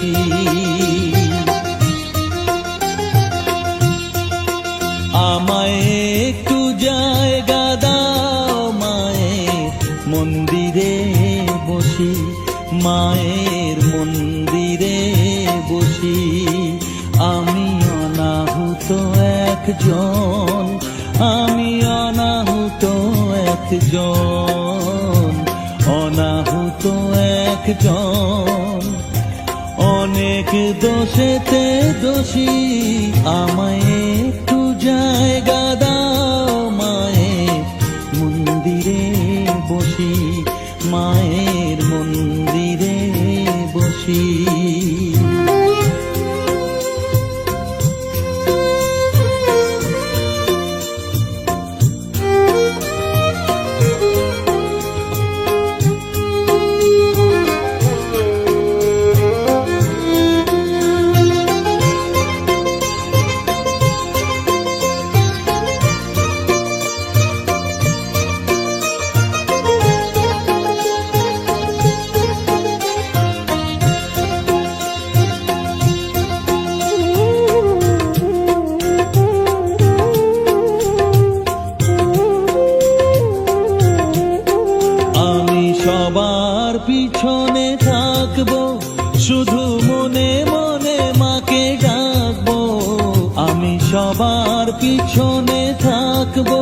বসি। আমায় একটু জায়গা দাও মায়ের মন্দিরে বসি, মায়ের মন্দিরে বসি। আমি অনাহুত একজন, আমি অনাহুত একজন, অনাহুত একজন। অনেক দোষেতে দোষী, আমায় একটু জায়গা দাও মায়ের মন্দিরে বসি, মায়ের মন্দিরে বসি। সবার পিছনে থাকবো, শুধু মনে মনে মাকে ডাকবো। আমি সবার পিছনে থাকবো,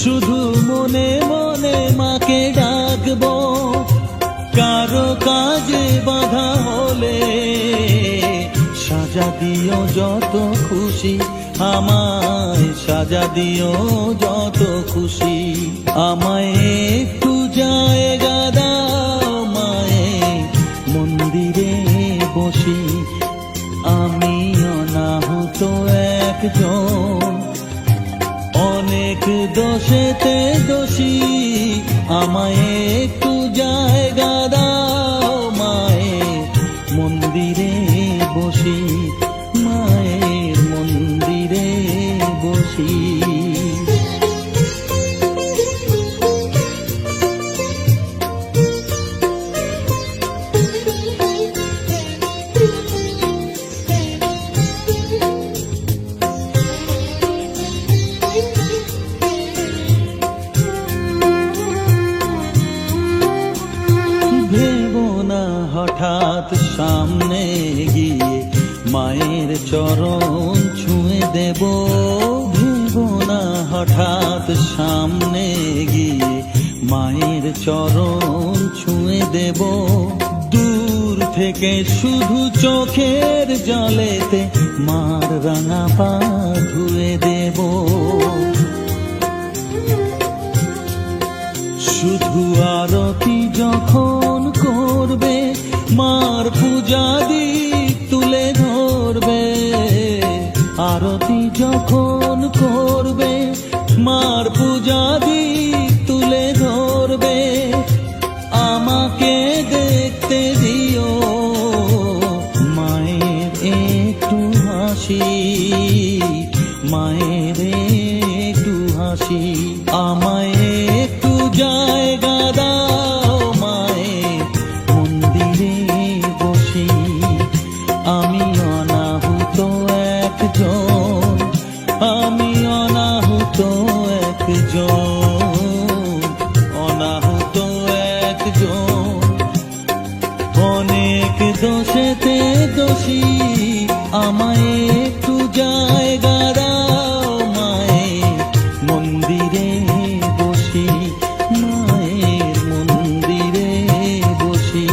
শুধু মনে মনে মাকে ডাকবো। কারো কাজে বাধা হলে সাজা দিও যত খুশি, আমায় সাজা দিও যত খুশি। আমায় একটু জায়গা দাও মায়ের মন্দিরে বসি, আমি অনাহুত একজন। অনেক দোষেতে দোষী, আমায় একটু জায়গা দাও মায়ের মন্দিরে বসি, মায়ের মন্দিরে বসি। হঠাৎ সামনে গিয়ে মায়ের চরণ ছুঁয়ে দেব, ভেবো না হঠাৎ সামনে গিয়ে মায়ের চরণ ছুঁয়ে দেব। দূর থেকে শুধু চোখের জলেতে মার রাঙা পা ধুয়ে দেব। শুধু আরতি যখন করবে, মার পূজা দিক তুলে ধরবে। আরতি যখন করবে, মার পূজা দিক তুলে ধরবে। আমাকে দেখতে দিও মায়ের একটু হাসি, মায়ের একটু হাসি। আমায় একটু জায়গা দাও মায়ের মন্দিরে বসি, আমি অনাহুত একজন, আমি অনাহুত একজন, অনাহুত একজন। অনেক দোষেতে দোষী, আমায় একটু জায়গা দাও মায়ের মন্দিরে বসি, মায়ের মন্দিরে বসি,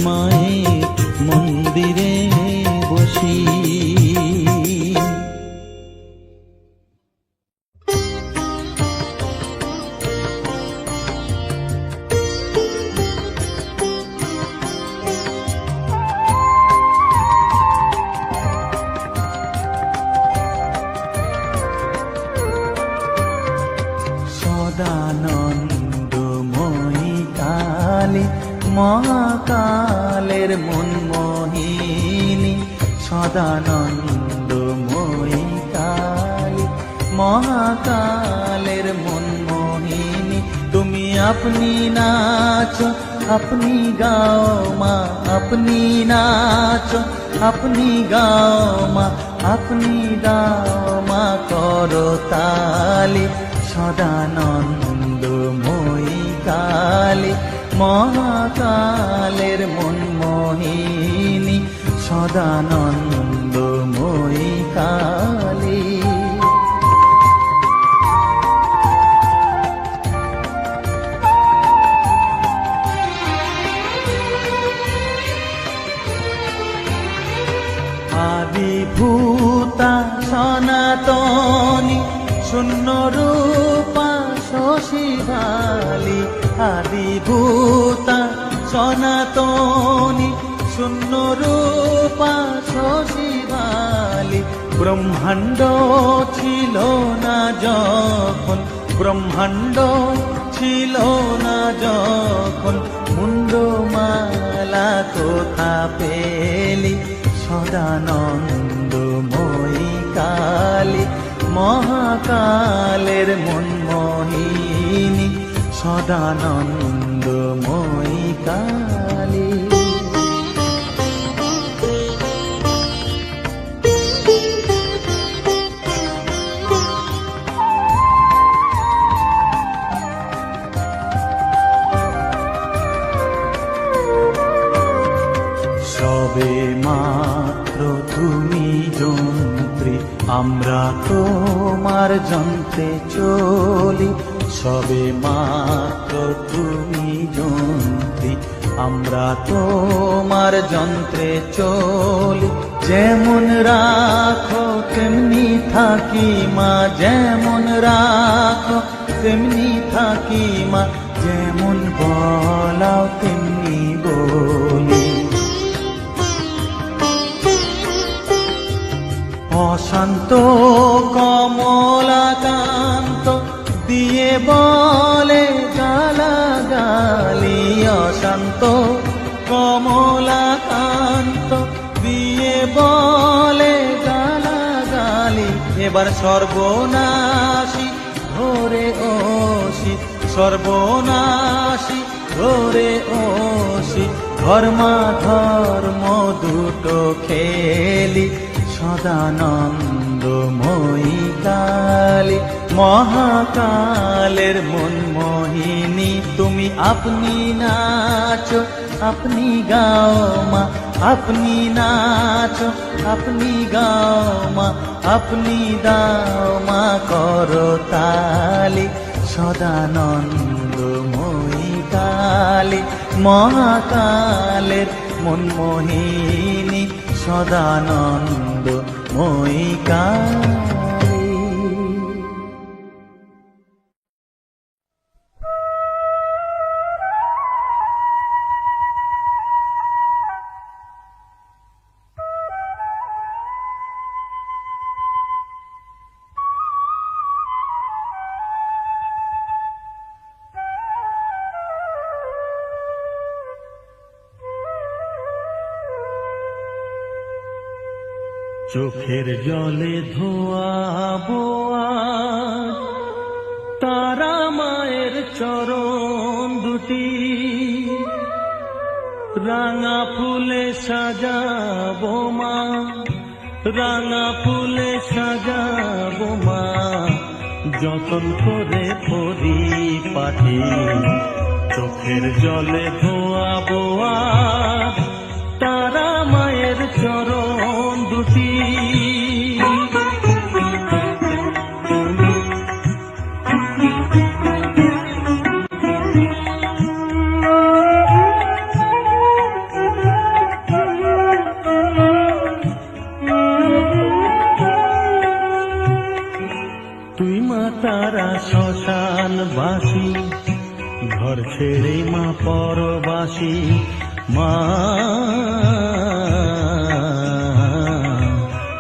মায়ের মন্দিরে বসি। সদানন্দময়ী কালী মহাকালের মনমোহিনী, সদানন্দময়ী কালী মহাকালের মনমোহিনী। তুমি আপনি নাচো, আপনি গাও মা, আপনি নাচো। নাচো আপনি গাও মা আপনি দাও মা করো তালি সদানন্দময়ী কালী মহাকালের মন মোহিনী সদানন্দময়ী কালী। আদিভূতা সনাতনী শূন্য রূপা শশীভালি আদিভূতা সনাতনী শূন্য রূপা শশীভালি ব্রহ্মাণ্ড ছিল না যখন ব্রহ্মাণ্ড ছিল না যখন মুন্ডমালা কোথা পেলি সদানন্দময়ী কালী মহাকালের মন মোহিনী সদানন্দময়ী কালী। সবে মাত্র তুমি যন্ত্রী আমরা তোমার যন্ত্রে চলি সবে মাত্র তুমি যন্ত্রী আমরা তোমার যন্ত্রে চলি যেমন রাখো তেমনি থাকি মা যেমন রাখো তেমনি থাকি মা যেমন বলাও তেমনি বলি অশান্ত কমলাকান্ত দিয়ে বলে গালাগালি অশান্ত কমলাকান্ত দিয়ে বলে গালাগালি এবার সর্বনাশী ধরে ওষি সর্বনাশী ধরে ওষি ধর্মা ধর্ম দুটো খেলি সদানন্দময়ী কালী মহাকালের মন মোহিনী তুমি আপনি নাচো আপনি গাও মা আপনি নাচো আপনি গাও মা আপনি দাও মা করো তালি সদানন্দময়ী কালী মহাকালের মন মোহিনী সদানন্দময়ী কালী। চোখের জলে ধোয়াবো আজ তারা মায়ের চরণ দুটি রাঙা ফুলে সাজাবো মা রাঙা ফুলে সাজাবো মা যতন করে পরিপাটি চোখের জলে ধোয়াবো আজ তারা মায়ের চরণ দুটি তুই মা তারা শ্মশানবাসী ঘর ছেড়ে মা পরবাসী মা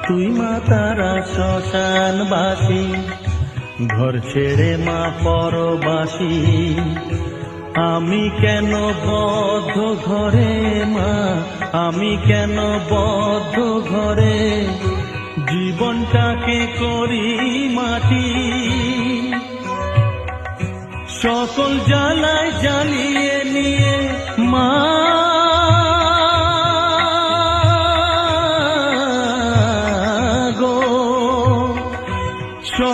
তুই মা তারা শ্মশানবাসী ঘর ছেড়ে মা পরবাসী আমি কেন বদ্ধ ঘরে মা আমি কেন বদ্ধ ঘরে জীবনটাকে করি মাটি সকল জ্বালায় জ্বালিয়ে নিয়ে মা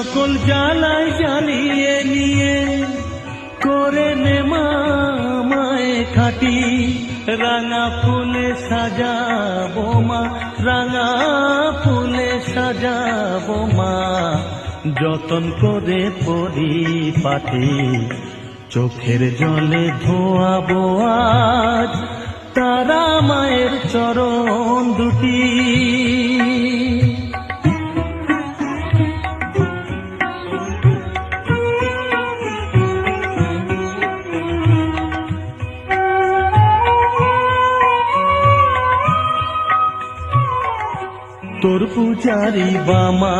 সকল জ্বালায় জ্বালিয়ে নিয়ে করে নে মা মায়ে খাটি, রাঙা ফুলে সাজাবো মা, রাঙা ফুলে সাজাবো মা, যতন করে পরিপাটি, চোখের জলে ধোয়াবো আজ তারা মায়ের চরণ দুটি। তোর পূজারি বামা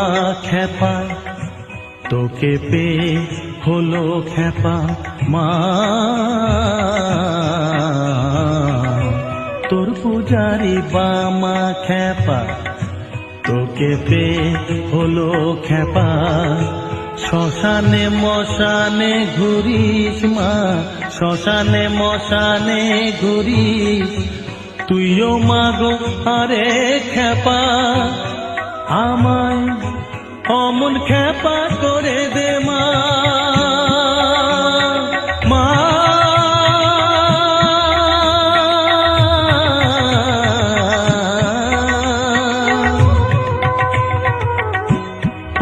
খেপা, তোকে পেয়ে হলো খেপা মা, তোর পূজারি বামা খেপা, তোকে পেয়ে হলো খেপা, শ্মশানে মশানে ঘুরিস মা, শ্মশানে মশানে ঘুরিস, তুইও মাগো আরে খেপা, আমায় অমন খেপা করে দে মা, মা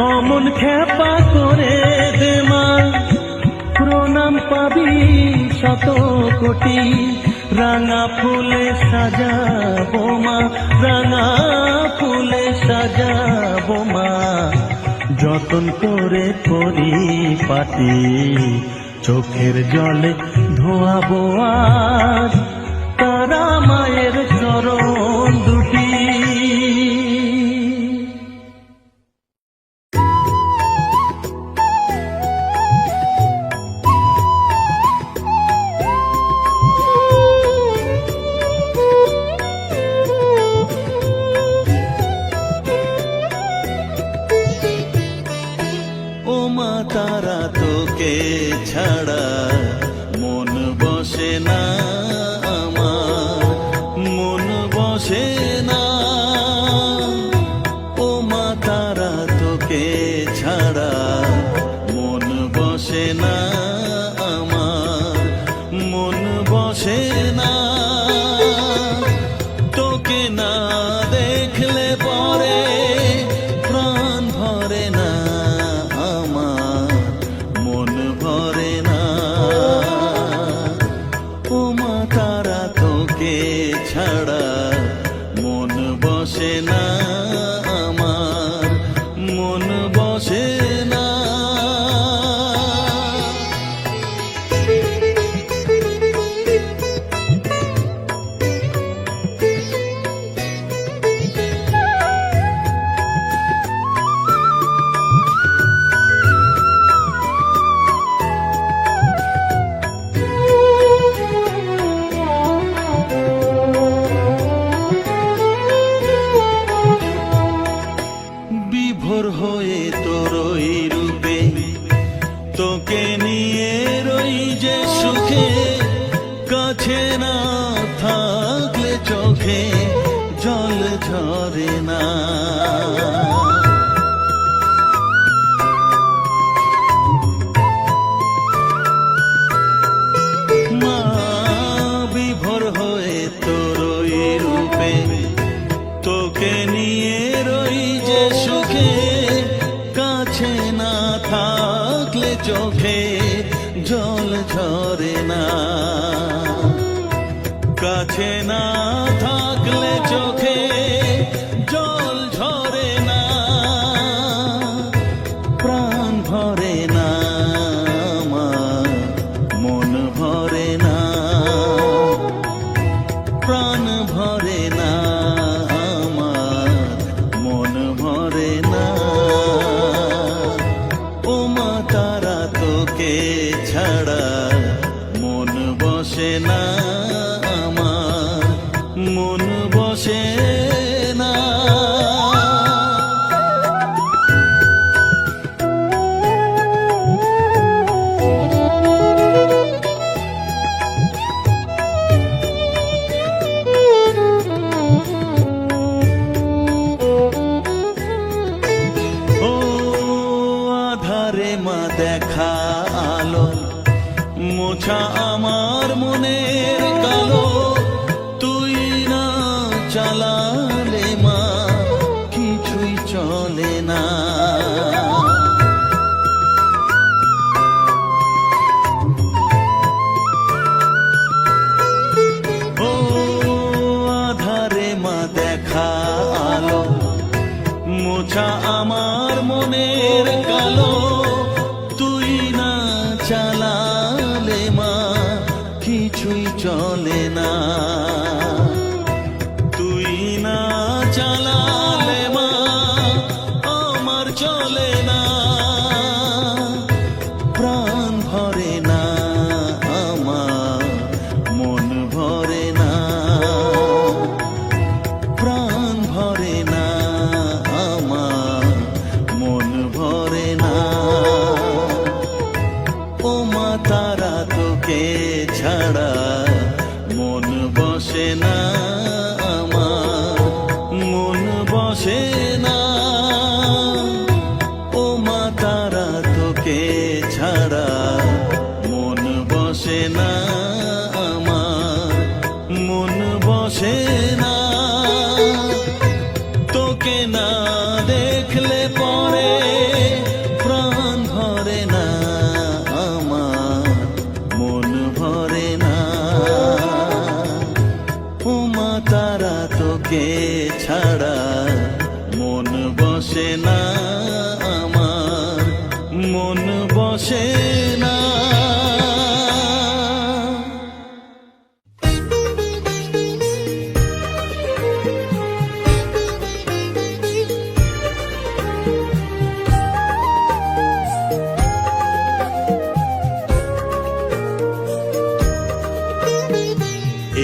অমন খেপা করে দে মা, প্রণাম পাবি শত কোটি, রাঙা ফুলে সাজাবো মা, রাঙা ফুলে সাজাবো মা, যতন করে পরিপাটি, চোখের জলে ধোয়াবো আজ তারা মায়ের চরণ দুটি। তারা তোকে ছাড়া মন বসে না আমার, মন বসে না। ও মা তারা তোকে ছাড়া মন বসে না আমার, মন বসে না। তোকে না দেখলে পরে প্রাণ ভরে না, ছাড়া মন বসে না আমার, মন বসে না। বিভোর হয়ে তোরই রূপে তোকে নিয়ে রই যে সুখে, কাছে না থাকলে চোখে জল ঝরে না। মা বিভোর হয়ে তোরই রূপে তোকে নিয়ে রই যে সুখে, কাছে না থাকলে চোখে জল ঝরে না, কাছে না থাকলে চোখে জল ঝরে না, প্রাণ ভরে না আমার, মন ভরে না, প্রাণ ভরে না আমার, মন ভরে না। ও মা তারা তোকে ছাড়া মন বসে না আমার, মন বসে না। ছাড়ালে মা কিছুই চলে না। ও আধারে মা দেখা আলো, মোছা আমার মনের কালো, তুই না চালালে মা কিছুই চলে না। তুই না চালালে মা আমার চলে না, প্রাণ ভরে না আমার, মন ভরে না, প্রাণ ভরে না আমার, মন ভরে না। ও মা তারা তোকে ছাড়া মন বসে না আমার, মন বসে না। ও মা তারা তোকে ছাড়া মন বসে না আমার, মন বসে না। তোকে না দেখলে পরে প্রাণ ভরে না আমার, মন ভরে না। ও মা তারা তোকে ছাড়া মন বসে না আমার, মন বসে না।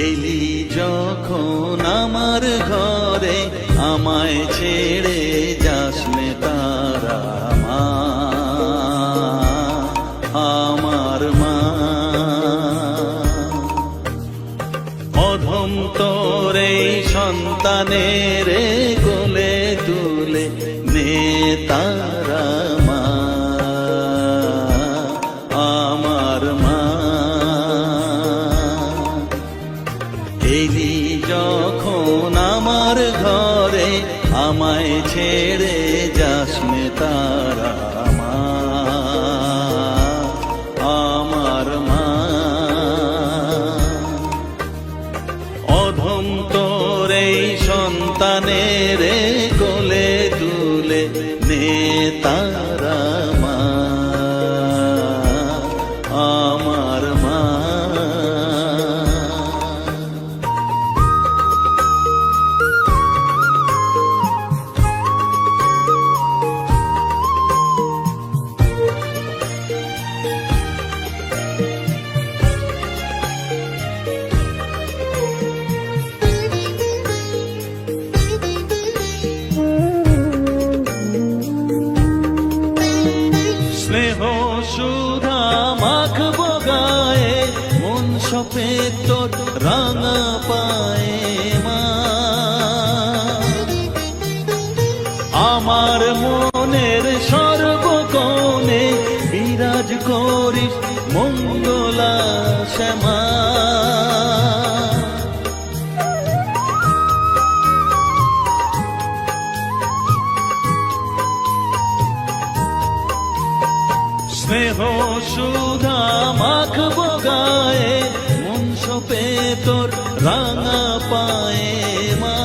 এলি যখন আমার ঘরে, আমায় ছেড়ে যাসনে তারা মা, আমার মা। অধম তোর এই সন্তানের কোলে তুলে নে তারা মা, আমার মা। এলি যখন আমার ঘরে, আমায় ছেড়ে যাসনে তারা মা, আমার মা। অধম তোর এই সন্তানের কোলে তুলে নে তারা মা, আমার মা। স্নেহ সুধা মাখবো গায়ে, মন সপে তোর রাঙা পায়ে মা। আমার মনের সর্বকোণে বিরাজ করিস মঙ্গলা শ্যামা। স্নেহ সুধা মাখবো গায়ে, মন সপে তোর রাঙা পায়ে মা।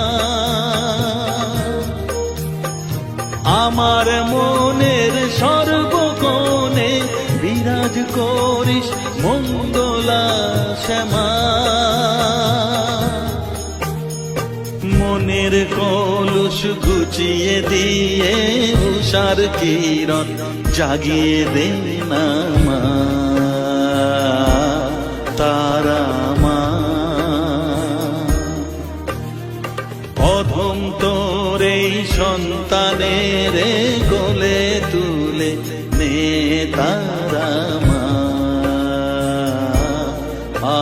আমার মনের সর্বকোণে বিরাজ করিস মঙ্গলা শ্যামা। মনের কলুষ ঘুচিয়ে দিয়ে উষার কিরণ জাগিয়ে দে না মা, তারা মা। অধম তোর এই সন্তানের কোলে তুলে নে তারা মা,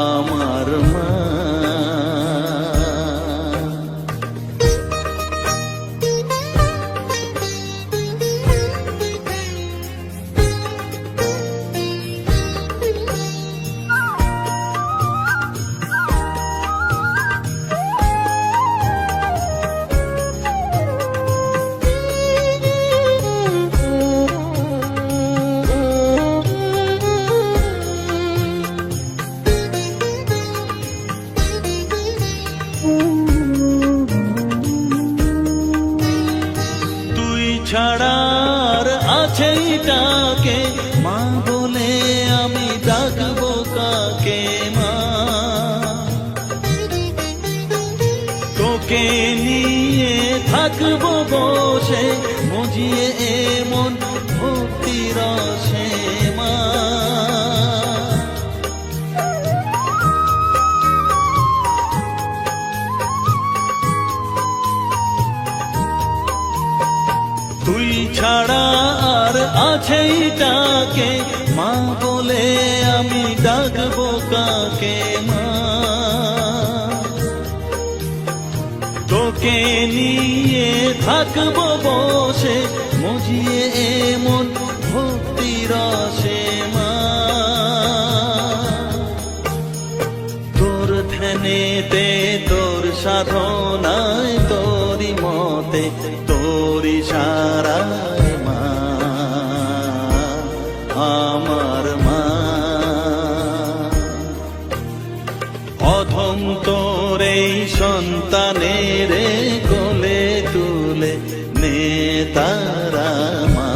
আমার মা। ছাড়া আর আছেই ডাকে মা বলে আমি ডাকবো কাকে মা তোকে নিয়ে থাকবো বসে মজিয়ে এমন ভক্তি রসে মা তুই ছাড়া আর আছেই ডাকে মা বলে আমি ডাকবো কাকে মা তোকে নিয়ে থাকবো বসে মজিয়ে এমন ভক্তি রসে মা তোর ধ্যানেতে তোর সাধনায় তোরি মতে তোরি সারায় মা আমার মা অধম তোর এই সন্তানের কোলে তুলে নে তারা মা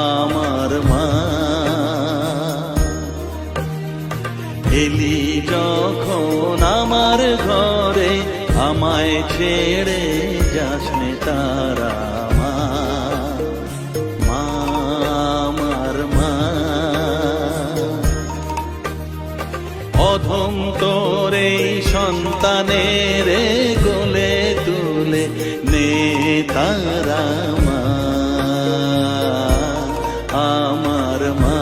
আমার মা এলি যখন আমার ঘরে আমায় ছেড়ে যাস নে তারা মা মা আমার মা অধম তোর এই সন্তানের কোলে তুলে নে তারা মা আমার মা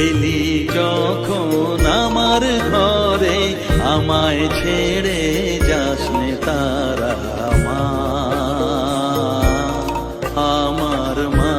এলি যখন আমার ঘরে আমায় ছেড়ে যাস নে তারা মা আমার মা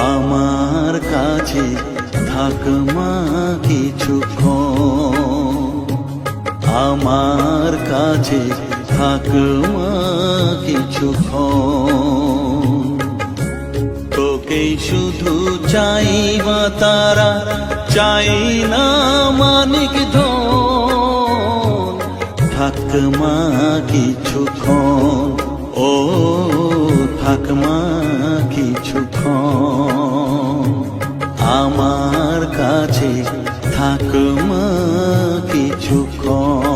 আমার কাছে থাক মা কিছুক্ষণ আমার কাছে থাক মা কিছুক্ষণ তোকেই শুধু চাই মা তারা চাই না মানিক ধন থাক মা কিছুক্ষণ ও থাক মা কিছুক্ষণ আমার কাছে থাক মা কিছুক্ষণ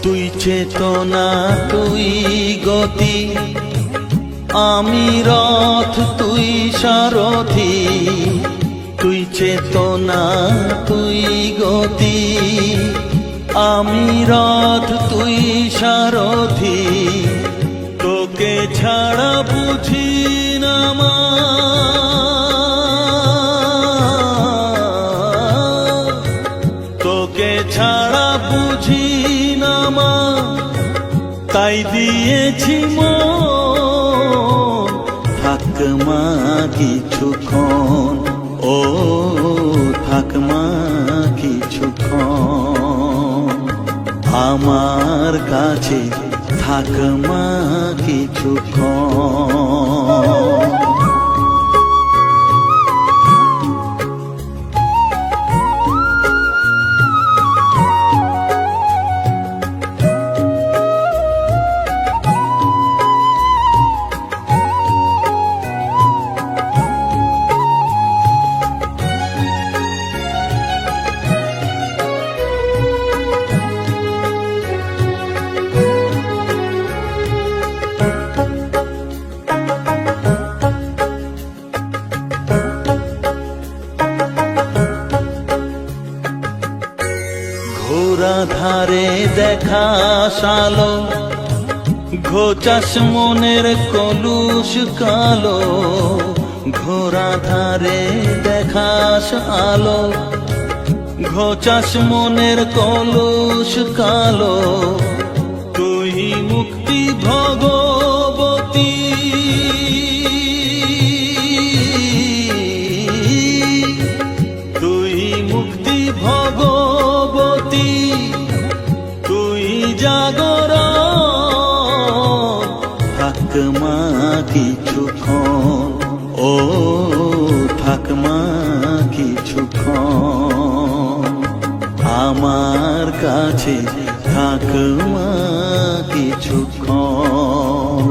তুই চেতনা তুই গতি আমি রথ তুই সারথি তুই চেতনা তুই গতি আমি রথ তুই সারথি তোকে ছাড়া বুঝি না মা তোকে ছাড়া বুঝি না মা তাই দিয়েছি মন থাক মা কিছুক্ষণ ও থাক মা কিছুক্ষণ আমার কাছে থাক মা কিছুক্ষণ ঘোড়া ধারে দেখা সালো, ঘোচাস মনের কলুষ কালো, ঘোড়া ধারে দেখাস আলো, ঘোচাস মনের কলুষ কালো, তুই মুক্তি ভগবতী, তুই মুক্তি ভগবতী, তুই জাগর থাকমা কিছুক্ষণ, ও থাকমা কিছুক্ষণ, আমার কাছে থাকমা কিছুক্ষণ।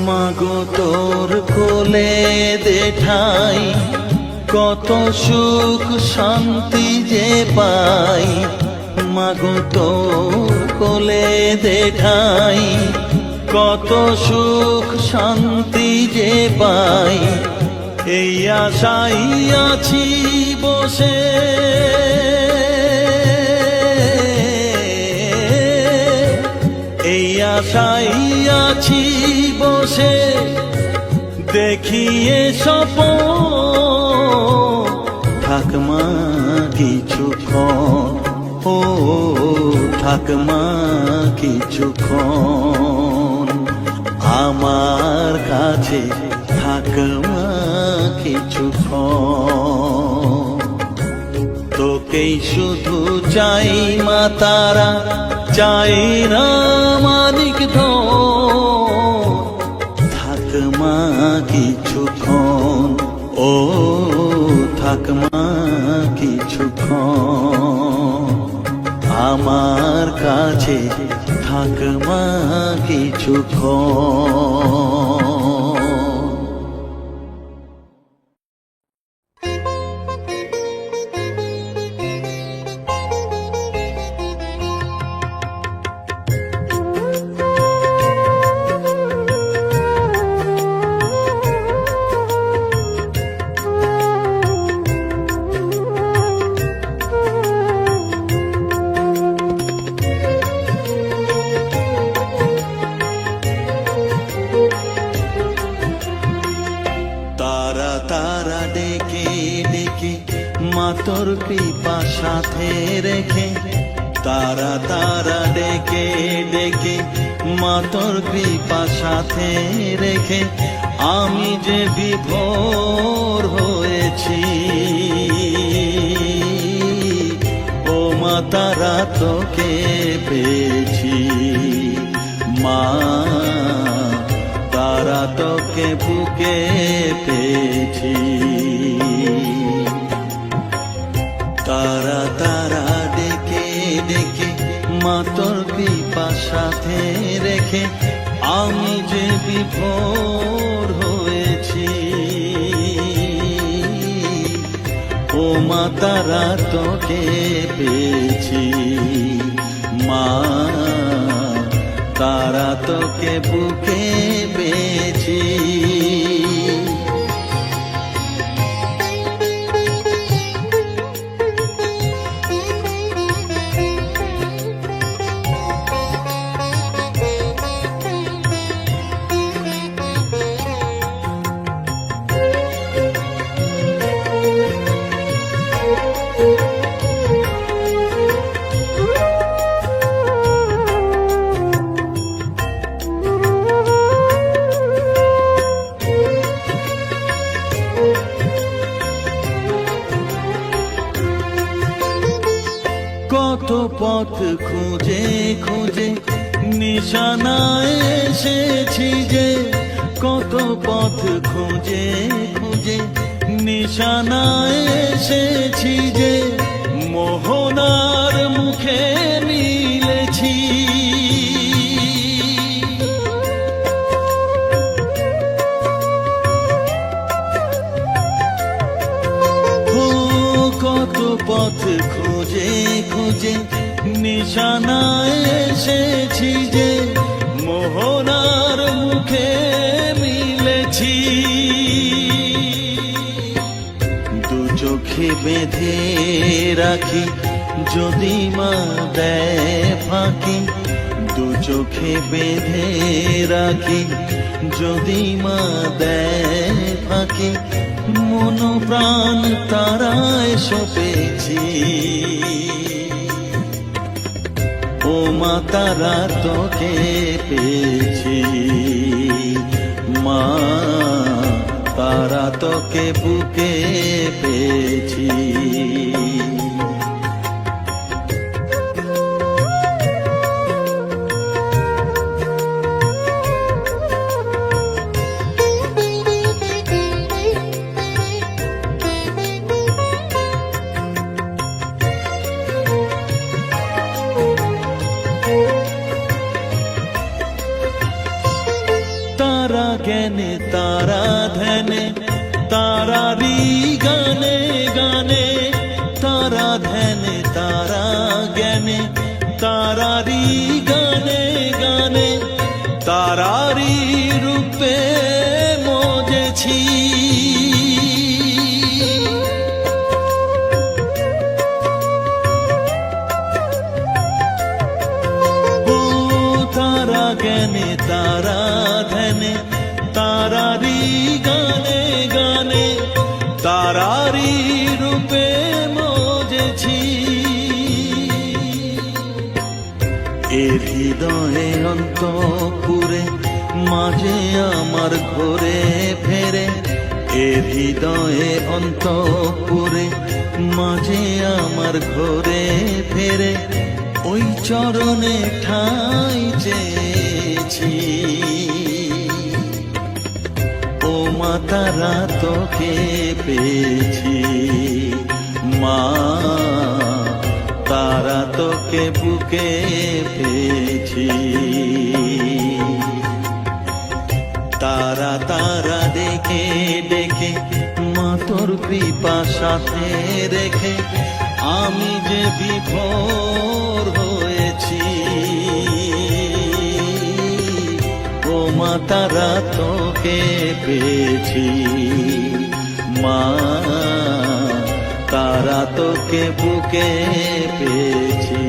মাগো তোর কোলে দেঠাই, কত সুখ শান্তি যে পাই, মাগো তোর কোলে দেঠাই, কত সুখ শান্তি যে পাই, এই আশাই আছি বসে, এই আশাই আছি বসে, দেখিয়ে স্বপন থাকমা কিছুক্ষণ, ও থাকমা কিছুক্ষণ, আমার কাছে থাকমা কিছুক্ষণ। তোকেই শুধু চাই মা তারা, চাই না মানিক ধন, থাকমা কিছুক্ষণ, ও থাকমা কিছুক্ষণ, আমার কাছে থাকমা কিছুক্ষণ। তোর কৃপা সাথে রেখে, তারা তারা ডেকে ডেকে, মা তোর কৃপা সাথে রেখে, আমি যে বিভোর হয়েছি, ও মা তারা তোকে পেয়েছি, মা তারা তোকে বুকে পেয়েছি। তারা তারা ডেকে ডেকে, মা তোর কৃপা সাথে রেখে, আমি যে বিভোর হয়েছি, ও মা তারা তোকে পেয়েছি, মা তারা তোকে বুকে পেয়েছি। কত পথ খুঁজে খুঁজে নিশানায় এসেছি যে, কত পথ খুঁজে খুঁজে নিশানায় এসেছি যে, মোহনার মুখে মিলেছি, খুঁজে খুঁজে নিশানায় এসেছি যে মোহনার মুখে মিলেছি দু চোখে বেঁধে রাখি যদি মা দেয় ফাঁকি দু চোখে বেঁধে রাখি যদি মা দেয় ফাঁকি মন প্রাণ তারায় সপেছি ও মা তারা তোকে পেয়েছি মা তারা তোকে বুকে পেয়েছি তারা জ্ঞানে তারা ধ্যানে তারারি গানে গানে তারা ধ্যানে তারা জ্ঞানে তারারি গানে গানে তারারি রূপে মজেছি ও তারা জ্ঞানে তারা ধ্যানে তারারি গানে গানে তারারি রূপে মজেছি এর হৃদয়ে অন্তপুরে মাঝে আমার ঘরে ফেরে এর হৃদয়ে অন্তপুরে মাঝে আমার ঘরে ফেরে ওই চরণে ঠাঁই চেয়েছি ও মা তারা তোকে পেয়েছি মা তারা তোকে বুকে পেয়েছি তারা তারা ডেকে ডেকে মা তোর কৃপা সাথে রেখে আমি যে বিভোর হয়েছি ও মা তারা তোকে পেয়েছি মা তারা তোকে বুকে পেয়েছি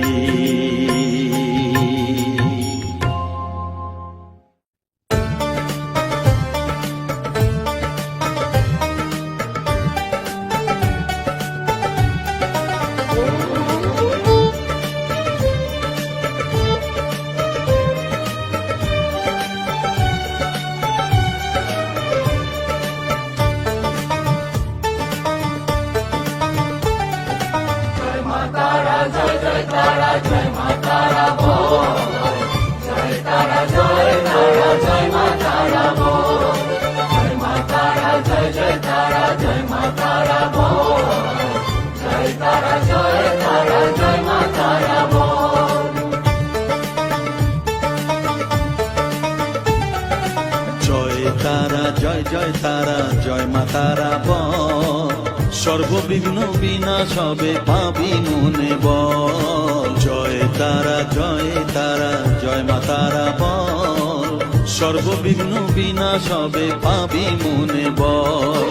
জয় জয় তারা জয় মা তারা বল সর্ববিঘ্ন বিনাশ হবে পাবি মনে বল জয় তারা জয় মা তারা বল সর্ববিঘ্ন বিনাশ হবে পাবি মনে বল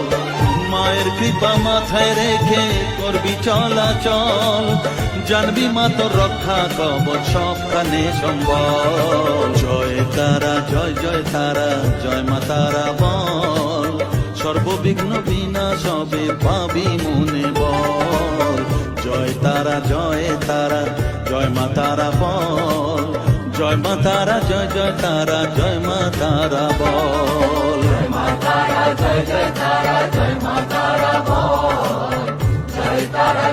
মায়ের কৃপা মাথায় রেখে করবি চলাচল জানবি মা তোর রক্ষা কবচ সবখানে সম্বল জয় তারা জয় তারা জয় মা তারা বল সর্ববিঘ্ন বিনাশ হবে পাবি মনে বল জয় তারা জয় মা তারা বল জয় মা তারা জয় তারা জয় মা তারা বল জয় মা তারা জয় তারা জয় মা তারা বল জয় তারা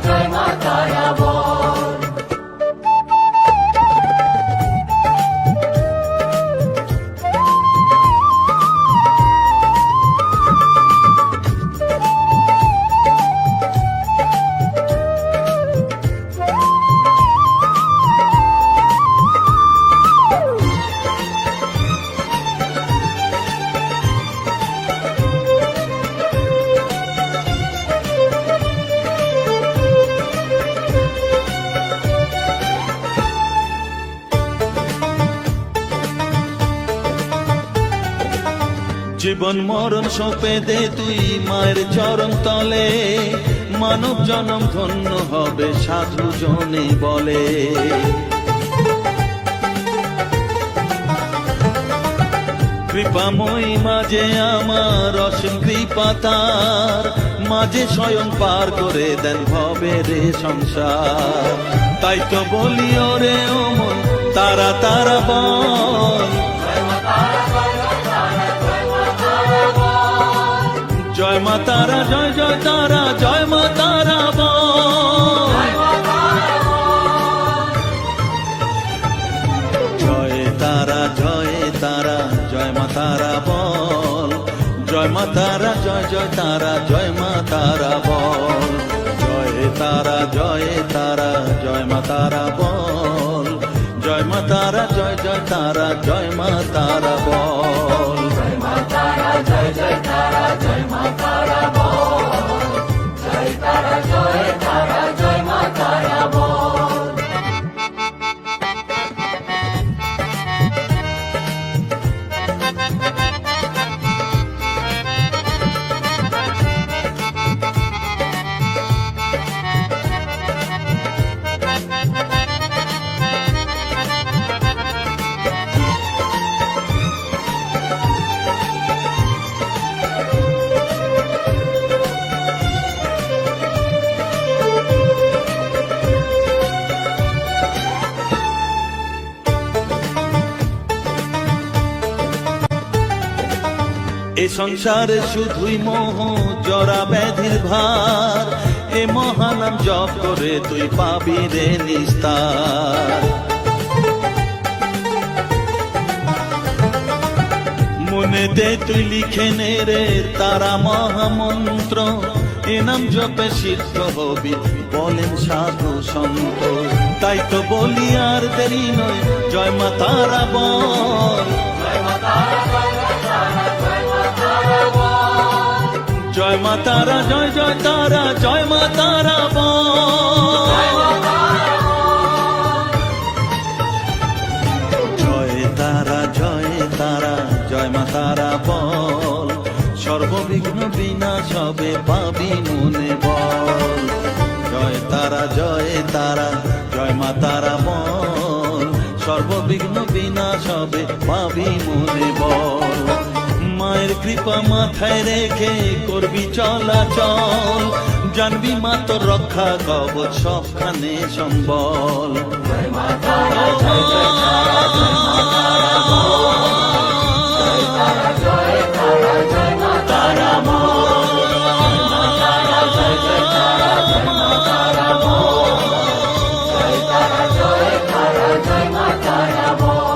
জয় মা তারা বল জীবন মরণ সঁপে দে তুই মায়ের চরণ তলে, মানব জনম ধন্য হবে সাধু জনে বলে। কৃপাময়ী মাঝে আমার অসীম কৃপা তার, মাঝে স্বয়ং পার করে দেন ভবের সংসার। তাই তো বলি ওরে ও মন তারা তারা বল, জয় মা তারা জয় জয় তারা জয় মা তারা বল, জয় তারা জয় তারা জয় মা তারা বল, জয় মা তারা জয় জয় তারা জয় মা তারা বল, জয় তারা জয় তারা জয় মা তারা বল, জয় মা তারা জয় জয় তারা জয় মা তারা বল। জয় মা তারা জয় জয় তারা জয় মা তারা বল, জয় তারা জয় তারা জয় মা তারা বল। এ সংসারে শুধুই মোহ জরা ব্যাধির ভার, এ মহানাম জপ করে তুই পাবি রে নিস্তার। মনে দে তুই লিখে নে রে তারা মহামন্ত্র, এ নাম জপে সিদ্ধ হবি বলেন সাধু সন্ত। তাই তো বলি আর দেরি নয় জয় মা তারা বল, জয় মা তারা জয় জয় তারা জয় মা তারা বল, জয় মা তারা জয় জয় তারা জয় মা তারা বল, জয় তারা জয় তারা জয় মা তারা বল, সর্ববিঘ্ন বিনাশ হবে পাবি মনে বল, জয় তারা জয় তারা জয় মা তারা বল, সর্ববিঘ্ন বিনাশ হবে পাবি মনে বল। মায়ের কৃপা মাথায় রেখে করবি চলাচল, জানবি মা তোর রক্ষা কবচ সবখানে সম্বল। জয় মা তারা জয় জয় তারা জয় মা তারা বল, জয় তারা জয় তারা জয় মা তারা বল, জয় মা তারা জয় জয় তারা জয় মা তারা বল, জয় তারা জয় তারা জয় মা তারা বল।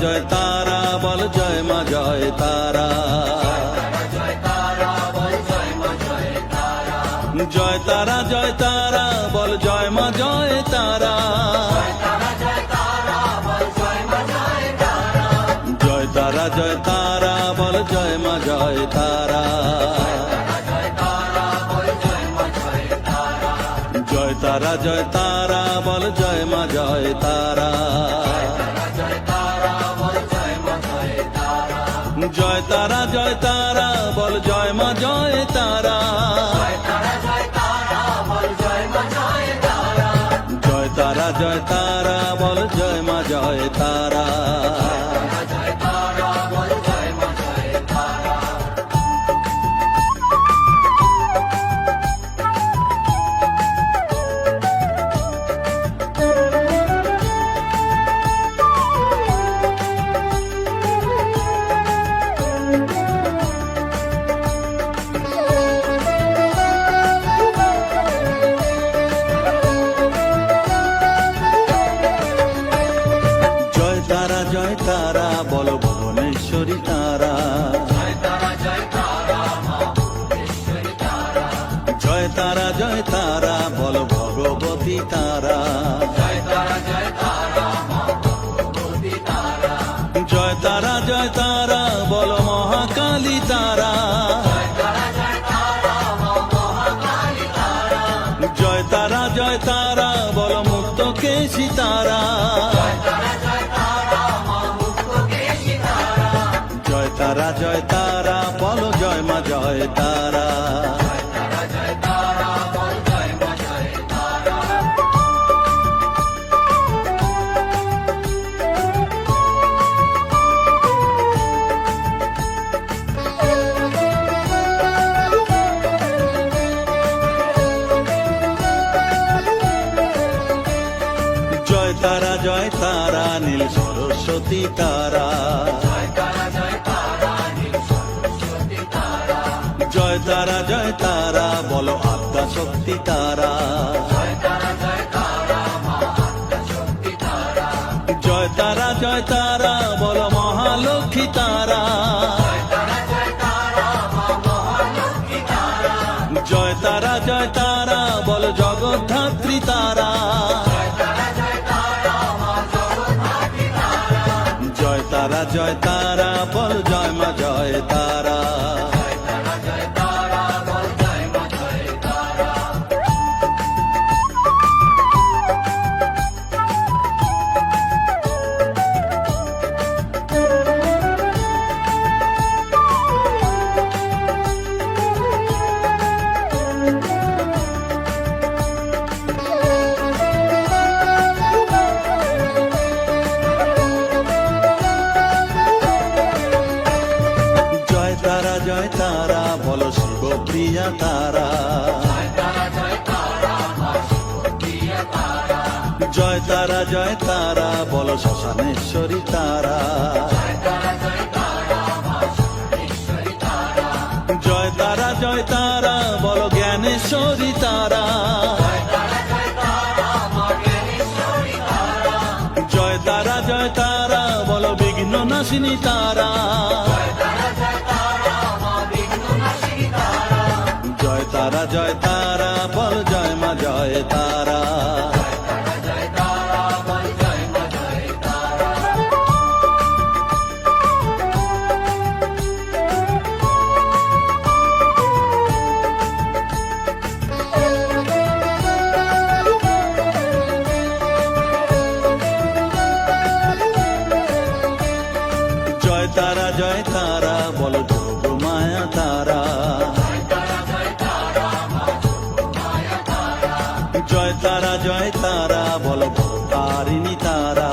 জয় তারা বল জয় মা জয় তারা, জয় তারা জয় তারা বল জয় মা জয় তারা, জয় তারা জয় তারা বল জয় মা জয় তারা, জয় তারা জয় তারা বল জয় মা জয় তারা, জয় তারা জয় তারা বল জয় মা জয় তারা, জয় তারা জয় তারা বল জয় মা জয় তারা। জয় তারা বল ভুবনেশ্বরী তারা, জয় তারা জয় তারা বল ভগবতী তারা, জয় তারা জয় তারা বল মহাকালী তারা, জয় তারা জয় তারা বল মুক্তকেশী তারা, জয় তারা জয় তারা বল জয় মা জয় তারা, জয় তারা জয় তারা নীল সরস্বতী তারা, জয় তারা জয় তারা বল আদ্যা শক্তি তারা, জয় তারা জয় তারা বল মহালক্ষ্মী তারা, জয় তারা জয় তারা বল জগদ্ধাত্রী তারা, জয় তারা জয় তারা বল জয় মা জয় তারা। জয় তারা বল শিবপ্রিয়া তারা, জয় তারা জয় তারা বল শ্মশানেশ্বরী তারা, জয় তারা জয় তারা বল জ্ঞানেশ্বরী তারা, জয় তারা জয় তারা বল বিঘ্ন নাশিনী তারা, জয় তারা জয় তারা বল জয় মা জয় তারা, জয় তারা জয় তারা বল যোগ মায়া তারা, জয় তারা জয় তারা বল ভবতারিণী তারা,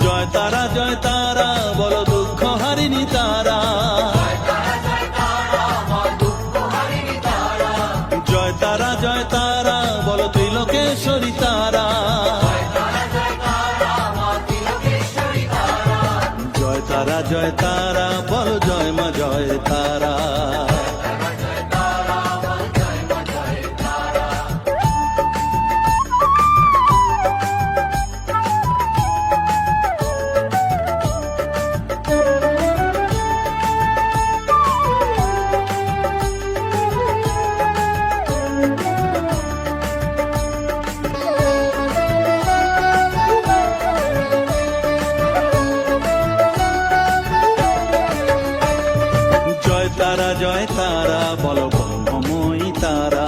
জয় তারা জয় তারা বল দুঃখ হারিণী তারা, জয় তারা জয় তারা বল ত্রিলোকেশ্বরী তারা, জয় তারা জয় তারা বল জয় মা জয় তারা। জয় তারা বল ব্রহ্মময়ী তারা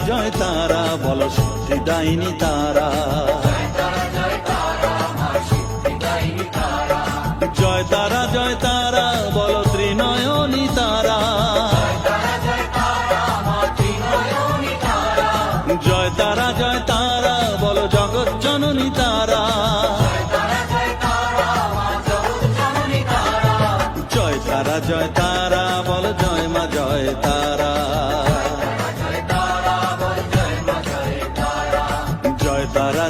জয় তারা বল সিদ্ধিদায়িনী তারা জয় তারা বল ত্রিনয়নী তারা জয় তারা বল জগৎ জননী তারা জয় তারা বল জয় মা জয় তারা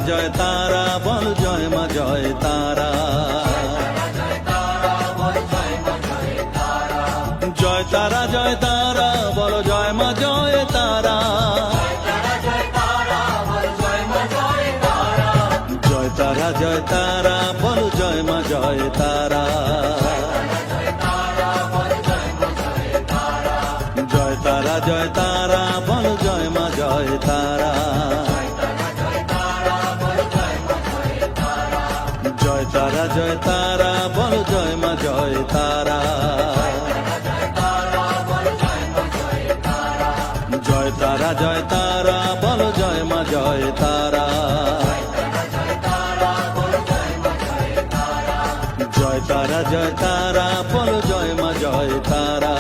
জয় তারা বল জয় মা জয় তারা জয় তারা বল জয় মা জয় তারা জয় তারা বল জয় মা জয় তারা জয় তারা বল জয় মা জয় তারা জয় তারা বল জয় মা জয় তারা জয় তারা বল জয় মা জয় তারা জয় তারা বল জয় মা জয় তারা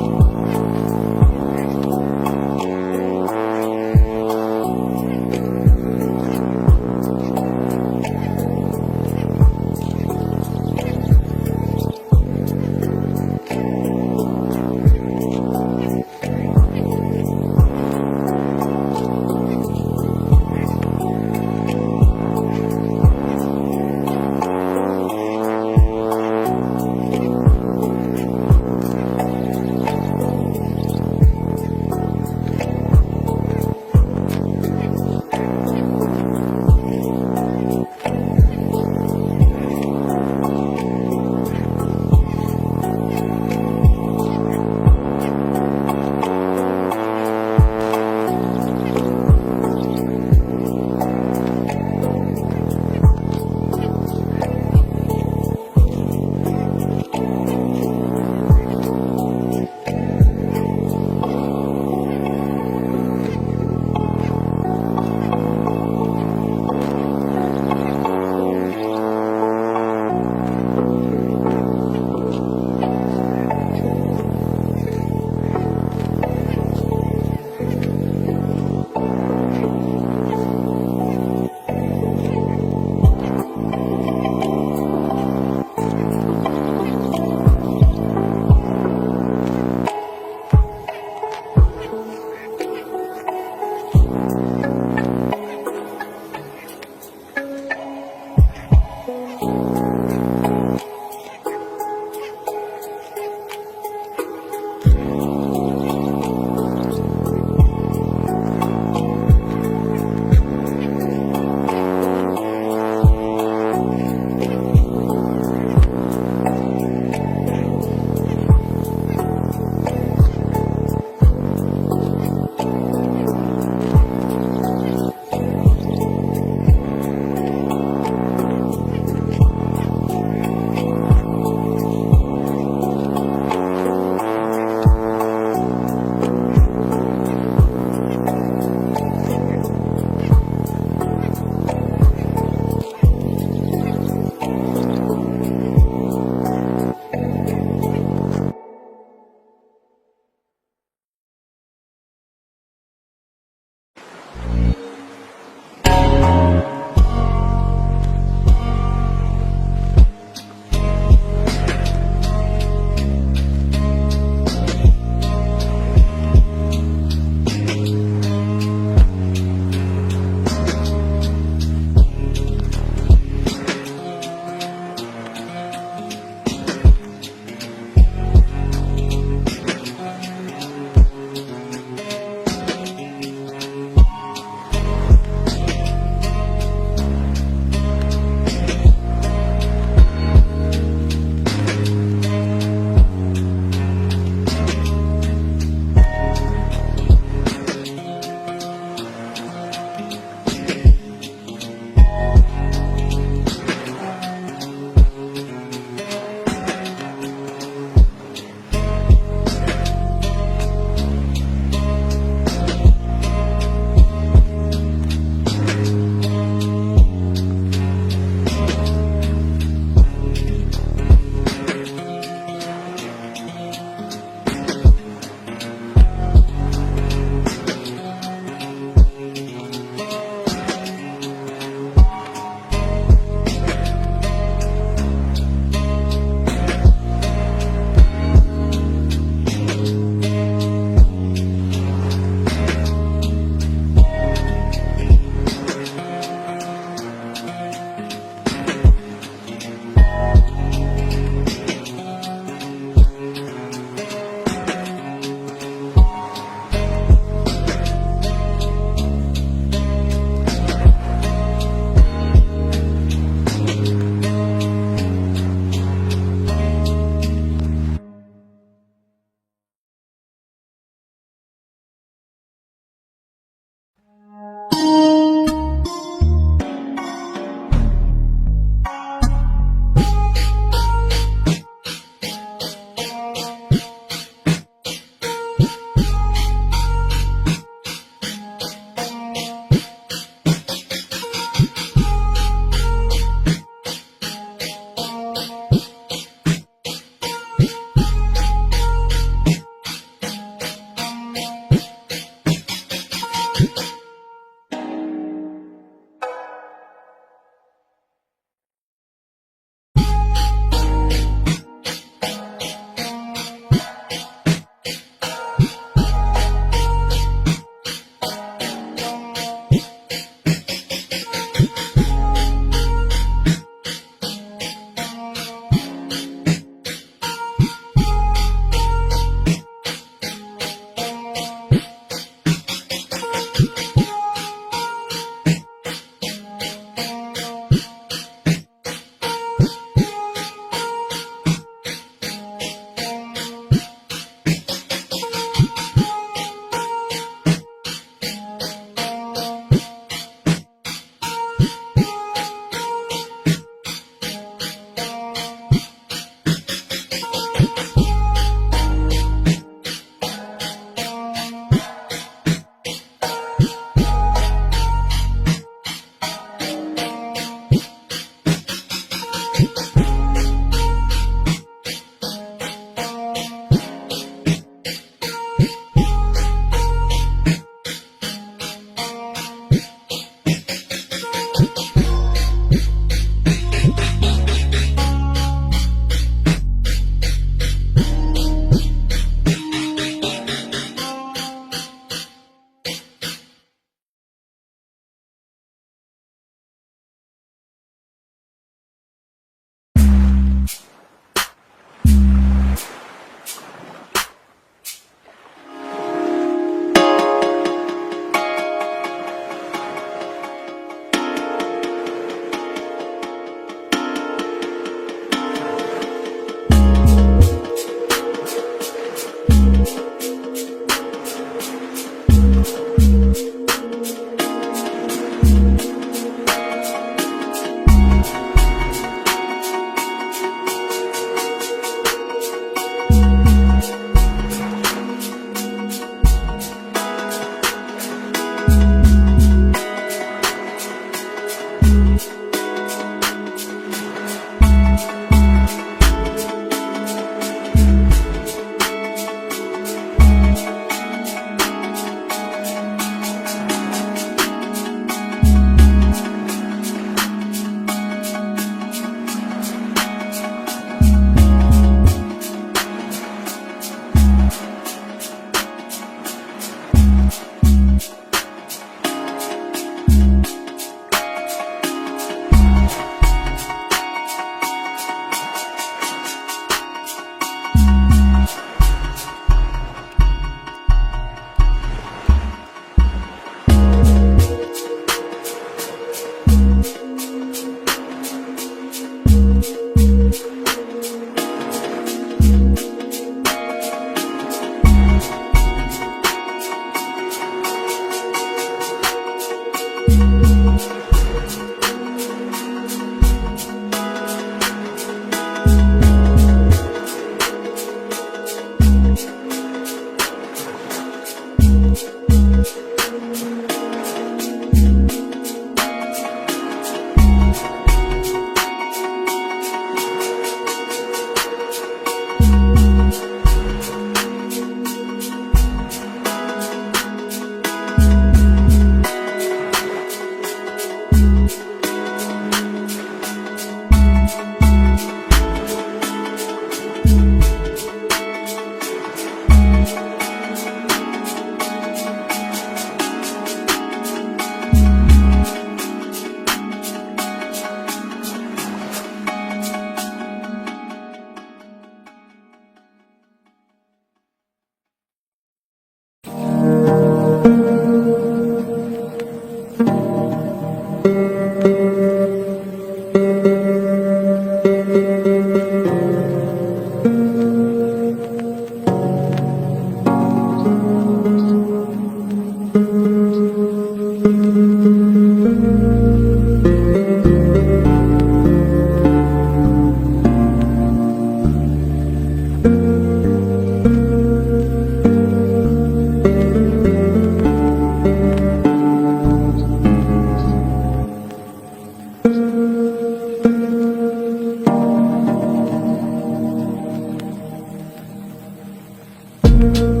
জয়